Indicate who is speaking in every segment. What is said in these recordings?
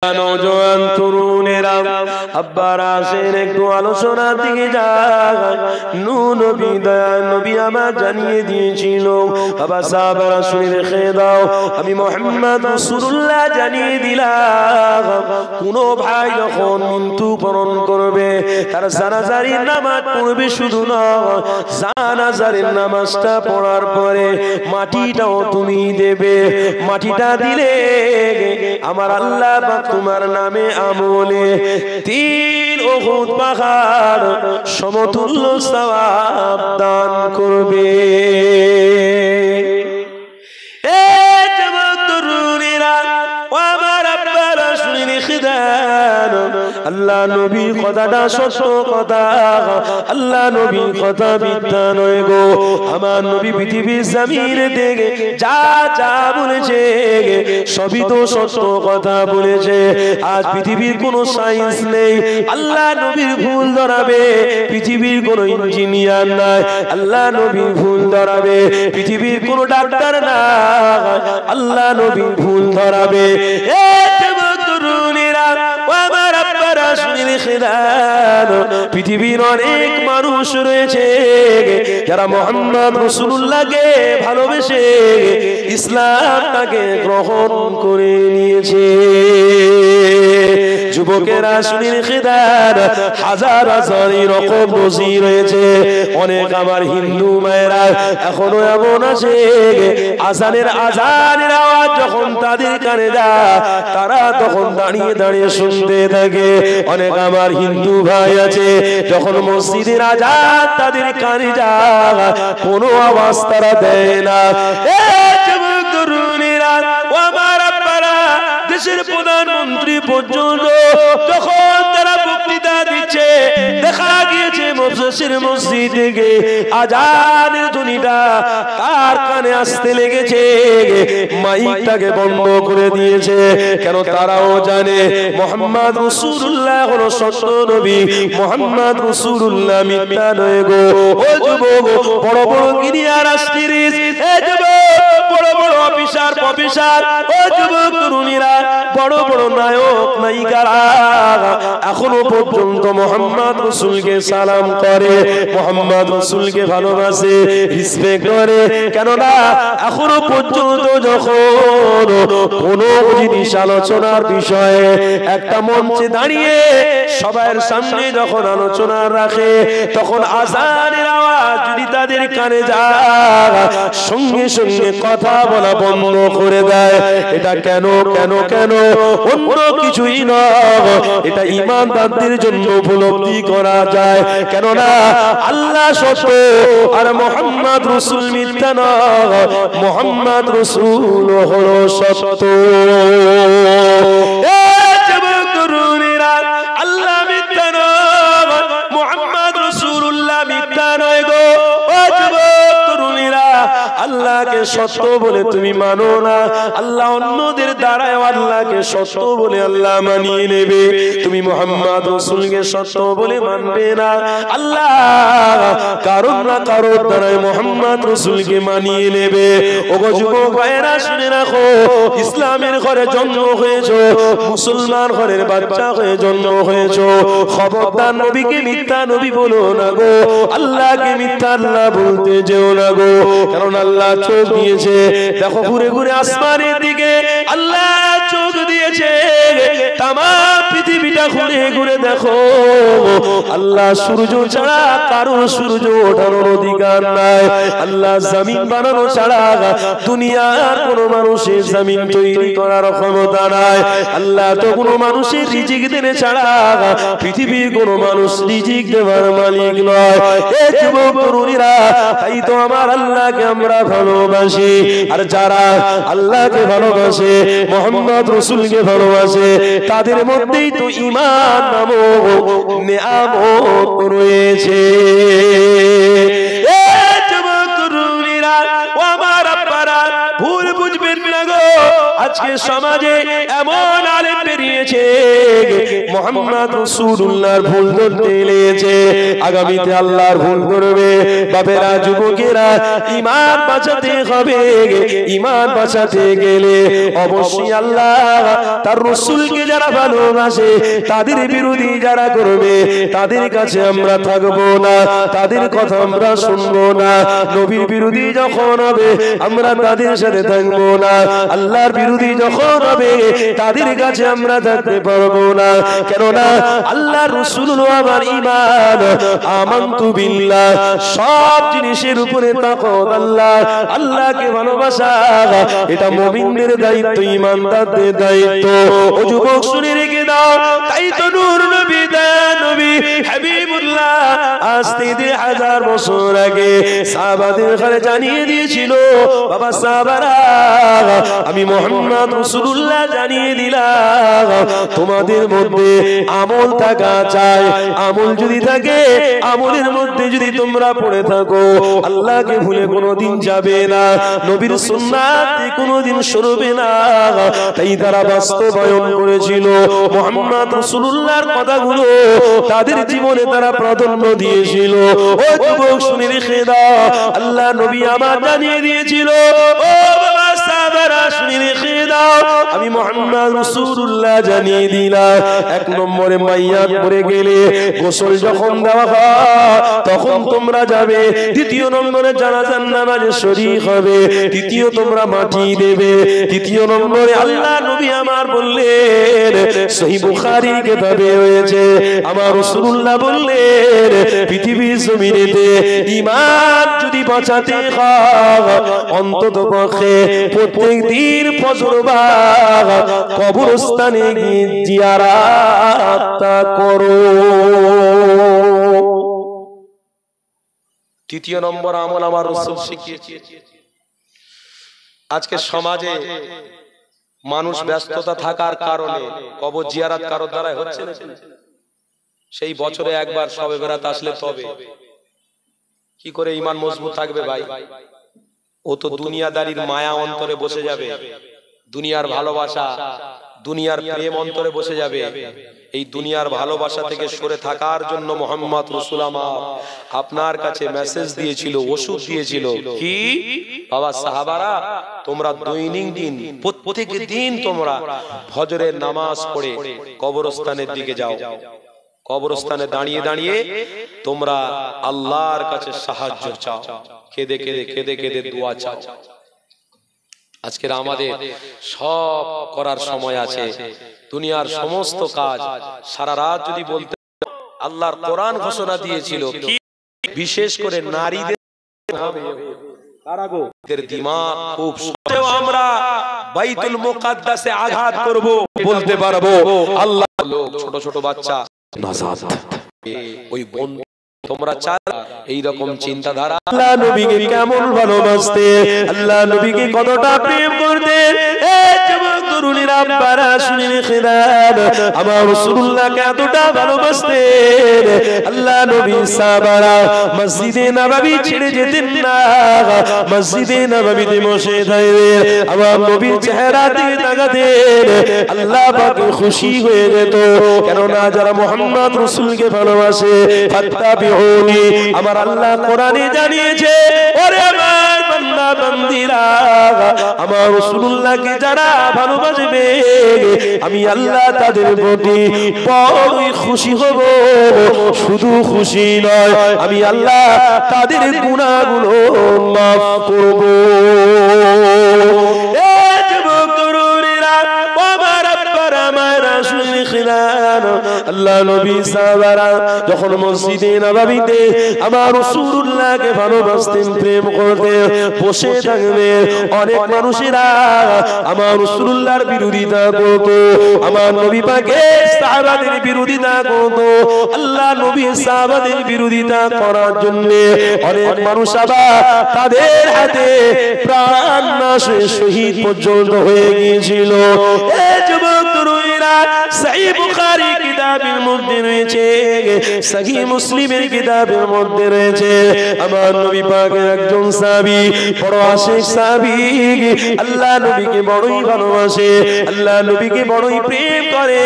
Speaker 1: নওজোয়ান তরুণেরা আব্বার আসেন একটু আলোচনার দিকে যায়। নূহ নবী দয়াল নবী আমার জানিয়ে দিয়েছিল, বাবা সাহাবারা শুনে রেখে দাও, আমি মুহাম্মদ রাসূলুল্লাহ জানিয়ে দিলাম, কোন ভাই যখন মৃত্যুবরণ করবে তার জানাজার নামাজ পড়বে, শুধু নয় জানাজার নামাজটা পড়ার পরে মাটিটাও তুমি দেবে। মাটিটা দিলে আমার আল্লাহ তোমার নামে আমলে 3 উহুদ পাহাড় সমতুল্য সওয়াব দান করবে। আল্লাহ নবীর কথাটা সত্য কথা, আল্লাহ নবীর কথা মিথ্যা নয় গো। আমার নবী পৃথিবীর জমিনে দেখে যা যা বলেছে সবই তো সত্য কথা বলেছে। আজ পৃথিবীর কোনো সায়েন্স নেই আল্লাহ নবীর ভুল ধরাবে, পৃথিবীর কোনো ইঞ্জিনিয়ার নাই আল্লাহ নবীর ভুল ধরাবে, পৃথিবীর কোনো ডাক্তার নাই আল্লাহ নবীর ভুল ধরাবে। পৃথিবীর অনেক মানুষ রয়েছে যারা মুহাম্মদ রাসূলুল্লাহকে ভালোবেসে ইসলামটাকে গ্রহণ করে নিয়েছে। যুবকেরা শুনে রেখে দেন, হাজার হাজার এরকম নজির রয়েছে। অনেক আমার হিন্দু মায়েরা এখনো এমন আছে, আজানের আওয়াজ যখন তাদের কানে যায় তারা তখন দাঁড়িয়ে দাঁড়িয়ে শুনতে থাকে। অনেক আমার হিন্দু ভাই আছে যখন মসজিদের আজান তাদের কানে যায় কোনো আওয়াজ তারা দেয় না। দেশের প্রধানমন্ত্রী পর্যন্ত যখন তারা বক্তৃতা দিচ্ছে, দেখা গিয়েছে মসজিদ থেকে আজানের ধ্বনিটা তার কানে আসতে লেগেছে, মাইকটাকে বন্ধ করে দিয়েছে। কেন? তারাও জানে মুহাম্মদ রাসূলুল্লাহ হলো সত্য নবী, মুহাম্মদ রাসূলুল্লাহ মিথ্যা নয় গো। ও যুবক, বড় বড় গিনিয়ার আসতিরিস, এ যুবক বড় বড় অফিসার প্রফেসর, ও যুবক তরুণীরা, বড় বড় নায়ক নায়িকারা এখনো পর্যন্ত মুহাম্মদ রাসূলকে সালাম করে, মুহাম্মদ রাসূলকে ভালোবাসে, রিসপেক্ট করে। কেননা এখনো পর্যন্ত যখন কোন জিনিস আলোচনার বিষয়ে একটা মঞ্চে দাঁড়িয়ে সবার সামনে যখন আলোচনা রাখে, তখন আজানের আওয়াজ যদি তাদের কানে যায় সঙ্গে সঙ্গে কথা বলা বন্ধ করে দেয়। এটা কেন কেন কেন? অন্য কিছুই নয়, এটা ঈমানদারদের জন্য উপলব্ধি করা যায়। কেননা আল্লাহ সত্য আর মুহাম্মদ রাসূল মিথ্যা নয়, মুহাম্মদ রাসূল হলো সত্য। আল্লাহ মিথ্যা নয়, মুহাম্মদ রাসূলুল্লাহ মিথ্যা নয় গো। আল্লাহকে সত্য বলে তুমি মানো না, আল্লাহ অন্যদের দ্বারায় আল্লাহকে সত্য বলে আল্লাহ মানিয়ে নেবে। তুমি মুহাম্মদ রাসূলকে সত্য বলে মানবে না, আল্লাহ কারণ না কারোর দ্বারায় মুহাম্মদ রাসূলকে মানিয়ে নেবে। ওগো যুবক ভাইরা শুনে রাখো, ইসলামের ঘরে জন্ম হয়েছো, মুসলমান ঘরের বাচ্চা হয়ে জন্ম হয়েছো, খবরদার নবীকে মিথ্যা নবী বলো না গো, আল্লাহকে মিথ্যা আল্লাহ বলতে যেও না গো। কারণ আল্লাহ চোখ দিয়েছে, দেখো ঘুরে ঘুরে আসমানের দিকে আল্লাহ চোখ দিয়েছে, তামাম পৃথিবীটা ঘুরে ঘুরে দেখো, আল্লাহ সূর্য ছাড়া কারোর সূর্য ওঠানোর অধিকার নাই, আল্লাহ জমিন বানানো ছাড়া দুনিয়ার কোনো মানুষের জমিন তৈরি করার ক্ষমতা নাই, আল্লাহ তো কোনো মানুষের রিজিক দেনে ছাড়া পৃথিবীর কোনো মানুষ রিজিক দেওয়ার মালিক নয়। এ যুবক তরুণীরা, তাই তো আমার আল্লাহকে আমরা ভালোবাসি, আর যারা আল্লাহকে ভালোবাসে, মুহাম্মদ রাসূলকে ভালোবাসে, তাদের মধ্যেই তো ঈমান নামক নেয়ামত রয়েছে। ভুল বুঝবেন না গো, আজকে সমাজে এমন আলেম বেরিয়েছে মুহাম্মদ রাসূলুল্লাহর ভুল ধরতে লেগেছে, আগামীতে আল্লাহর ভুল করবে। বাবেরা, যুবকেরা, ঈমান বাঁচাতে হবে। ঈমান বাঁচাতে গেলে অবশ্যই আল্লাহ তার রাসূলকে যারা ভালোবাসে তাদের বিরোধী যারা করবে তাদের কাছে আমরা থাকবো না, তাদের কথা আমরা শুনবো না। নবীর বিরোধী যখন হবে আমরা তাদের সাথে থাকবো না, আল্লাহর বিরোধী যখন হবে তাদের কাছে আমরা থাকতে পারবো না। কেননা আল্লাহ রাসূল আমার ঈমান, আমানতু বিল্লাহ, সব জিনিসের উপরে তাকওয়া আল্লাহ, আল্লাহকে ভালোবাসা, এটা মুমিনদের দায়িত্ব, ঈমানদারদের দায়িত্ব। ও যুবক শুনে রেখে দাও, তাই তো নূর নবী দয়ার নবী হাবিবুল্লাহ আজ থেকে 1000 বছর আগে সাহাবাদের ঘরে জানিয়ে দিয়েছিল, বাবা সাহাবারা, আমি মুহাম্মদ রাসূলুল্লাহ জানিয়ে দিলাম তোমাদের মধ্যে আমল থাকা চাই। আমল যদি থাকে, আমলের মধ্যে যদি তোমরা পড়ে থাকো, আল্লাহকে ভুলে কোনোদিন যাবে না, নবীর সুন্নাত কোনোদিন সরবে না। তাই তারা বাস্তবায়ন করেছিল মুহাম্মদ রাসূলুল্লাহর কথাগুলো, তাদের জীবনে তারা প্রাধান্য দিয়েছিল। ও যুবক শুনে রেখে দাও, আল্লাহ নবী আমার জানিয়ে দিয়েছিল, ও বাবা সাহাবারা শুনে রেখে দাও, আমি মুহাম্মদ রাসূলুল্লাহ জানিয়ে দিলাম, 1 নম্বরে মাইয়াত পড়ে গেলে গোসল যখন দেওয়া হয় তখন তোমরা যাবে, 2 নম্বরে জানাজার নামাজে শরীক হবে, 3 তোমরা মাটি দেবে, 3 নম্বরে আল্লাহ নবী আমার বললেন, সহিহ বুখারী কিতাবে রয়েছে, আমার রাসূলুল্লাহ বললেন, পৃথিবীর জমিনেতে ঈমান যদি বাঁচাতে হয় অন্তত পক্ষে প্রত্যেক দিন ফজর বা কবরস্থানে গিয়ে জিয়ারত করো। 3 নম্বর আমল আমার রাসূল শিখিয়েছে। আজকে সমাজে মানুষ ব্যস্ততা থাকার কারণে কবর জিয়ারত কারোর দ্বারা হচ্ছে না। সেই বছরে একবার শবে বরাত আসলে তবে কি করে ঈমান মজবুত থাকবে ভাই? ও তো দুনিয়াদারির মায়া অন্তরে বসে যাবে, দুনিয়ার ভালোবাসা, দুনিয়ার প্রেম অন্তরে বসে যাবে। এই দুনিয়ার ভালোবাসা থেকে সরে থাকার জন্য মুহাম্মদ রাসূল আপনার কাছে মেসেজ দিয়েছিল, ওষুধ দিয়েছিল। কি বাবা সাহাবারা, তোমরা দৈনিক দিন, প্রত্যেক দিন তোমরা ফজরের নামাজ পড়ে কবরস্থানের দিকে যাও, কবরস্থানে দাঁড়িয়ে দাঁড়িয়ে তোমরা আল্লাহর কাছে সাহায্য চাও, কেঁদে কেঁদে কেঁদে কেঁদে দোয়া চাও। আজকের আমাদের সব করার সময় আছে, দুনিয়ার সমস্ত কাজ সারা রাত যদি বলতে, আল্লাহর কোরআন ঘোষণা দিয়েছিল কি বিশেষ করে নারীদের দিমাগ খুব, আমরা বাইতুল মুকাদ্দাসে আঘাত করব বলতে পারবো, আল্লাহ লোক ছোট ছোট বাচ্চা নাজাত, ওই বন্ধু তোমরা চাও এইরকম চিন্তাধারা। আল্লাহ নবীকে কেমন ভালোবাসতে, আল্লাহ নবীকে কতটা প্রেম করতে, এই যুবক তরুণীরা আপনারা শুনে রেখে দেন, আমার রাসূলুল্লাহকে এতটা ভালোবাসতেন। আল্লাহ নবী সাহাবারা মসজিদে নববী ছেড়ে যেতেন না, মসজিদে নববীতে বসে থাকতেন, আমার নবীর চেহারা দিকে তাকাতেন, আল্লাহ পাক খুশি হয়ে যেত। কেননা যারা মুহাম্মদ রাসূলকে ভালোবাসে, ফাত্তাবিউনি, আমার আল্লাহ কোরআনে জানিয়েছে, ওরে আমার বান্দা বান্দীরা, আমার রাসূলুল্লাহকে যারা ভালোবাসবে আমি আল্লাহ তাদের প্রতি বড়ই খুশি হব। শুধু খুশি নয়, আমি আল্লাহ তাদের গুনাহগুলো মাফ করব। আল্লাহ নবী সাহাবারা যখন মসজিদে নববীতে আমার রাসূলুল্লাহকে ভালোবাসতেন, প্রেম করতেন, বসে থাকতেন, অনেক মানুষেরা আমার রাসূলুল্লাহর বিরোধিতা করত, আমার নবী পাকের সাহাবাদের বিরোধিতা করত। আল্লাহ নবী সাহাবাদের বিরোধিতা করার জন্য অনেক মানুষ আবার তাদের হাতে প্রাণ নাশে শহীদ পর্যন্ত হয়ে গিয়েছিল। এই যুবক তরুণীরা, সহিহ বুখারী কিতাব কিতাবের মধ্যে রয়েছে, সহিহ মুসলিমের কিতাবের মধ্যে রয়েছে। আমার নবী পাকের একজন সাহাবী, বড় আশিক সাহাবী, আল্লাহ নবীকে বড়ই ভালোবাসে, আল্লাহ নবীকে বড়ই প্রেম করে।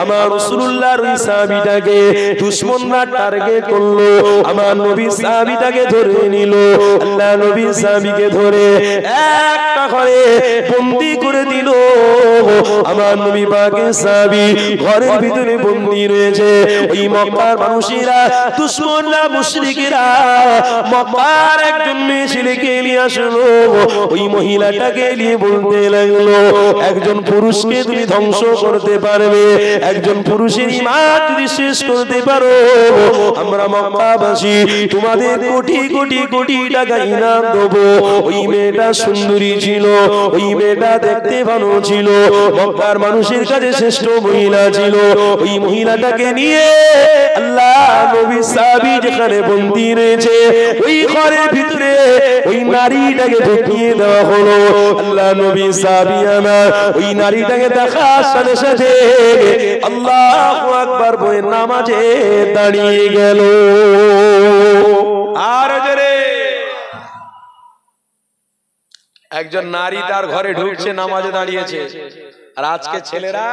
Speaker 1: আমার রাসূলুল্লাহর ওই সাহাবীটাকে দুশমনরা টার্গেট করলো, আমার নবী সাহাবীটাকে ধরে নিল। আল্লাহ নবী সাহাবীকে ধরে একটা ঘরে বন্দী করে দিল। আমার নবী পাকের সাহাবী ঘরের ভিতরে বন্দী রয়েছে। ওই মক্কার মানুষেরা, দুশমনরা, মুশরিকেরা মক্কার একজন মেয়ে ছেলেকে নিয়ে আসলো। ওই মহিলাটাকে নিয়ে বলতে লাগলো, একজন পুরুষকে তুমি ধ্বংস করতে পারবে, একজন পুরুষের ঈমান যদি শেষ করতে পারো, আমরা মক্কাবাসী তোমাদের কোটি কোটি কোটি টাকা ইনাম দেবো। ওই মেয়েটা সুন্দরী ছিল, ওই মেয়েটা দেখতে ভালো ছিল, মক্কার মানুষের কাছে শ্রেষ্ঠ মহিলা ছিল। ওই মহিলাটাকে নিয়ে আল্লাহ নবী সাহাবী যেখানে বন্দী রয়েছে, ওই ঘরের ভিতরে ওই নারীটাকে ঢুকিয়ে দেওয়া হলো। আল্লাহ নবী সাহাবী আমার ওই নারীটাকে দেখার সাথে সাথে আল্লাহু আকবার বলে নামাজে দাঁড়িয়ে গেল। আর জোরে, একজন নারী তার ঘরে ঢুকছে, নামাজে দাঁড়িয়েছে। আর আজকে ছেলেরা